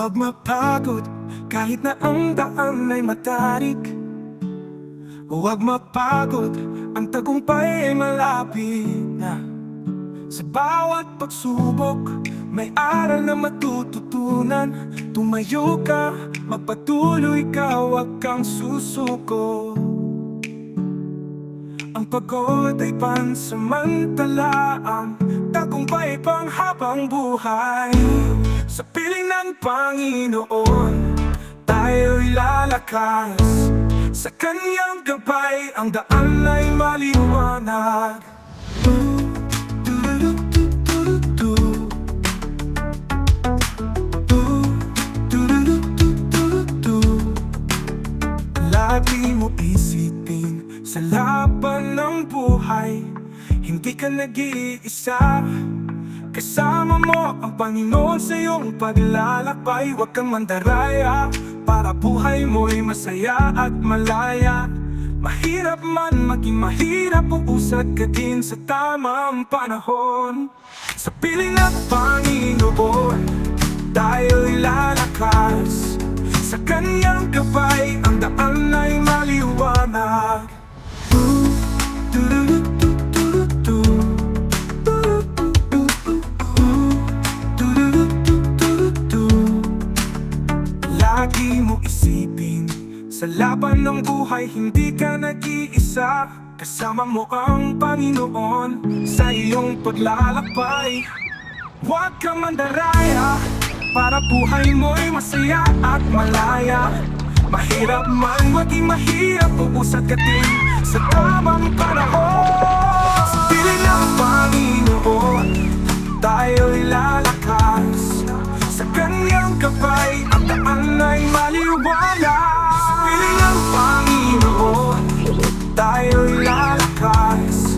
Huwag mapagod kahit na ang daan ay matarik. Huwag mapagod, ang tagumpay ay malapit na. Sa bawat pagsubok, may aral na matututunan. Tumayo ka, magpatuloy ka, huwag kang susuko. Ang pagod ay pansamantala, ang tagumpay panghabang buhay. Sa piling ng Panginoon, tayo'y lalakas. Sa Kanyang gabay, ang daan ay maliwanag. Lagi mo isipin, sa laban ng buhay, hindi ka nag-iisa. Kasama mo ang Panginoon sa iyong paglalakbay. Huwag kang mandaraya, para buhay mo'y masaya at malaya. Mahirap man maging mahirap, uusad ka din sa tamang panahon. Sa piling ng Panginoon, tayo'y lalakas. Sa Kanyang gabay, ang daan ay maliwanag. Lagi mo isipin, sa laban ng buhay hindi ka nag-iisa. Kasama mo ang Panginoon sa iyong paglalakbay. Huwag kang mandaraya, para buhay mo'y masaya at malaya. Mahirap man maging mahirap, uusad ka din sa tamang panahon. Sa piling ng Panginoon, tayo'y lalakas. Sa Kanyang gabay, ang daan ay maliwanag. Sa piling ng Panginoon, tayo'y lalakas.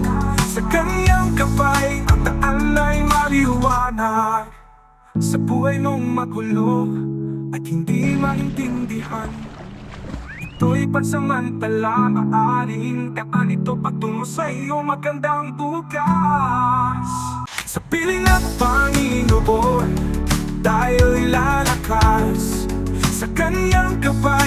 Sa Kanyang gabay, ang daan ay maliwanag. Sa buhay mong magulo at hindi maintindihan, ito'y pansamantala, maaaring daan ito patungo sa iyong magandang bukas. Sa piling ng Panginoon, tayo'y lalakas. Sa Kanyang gabay,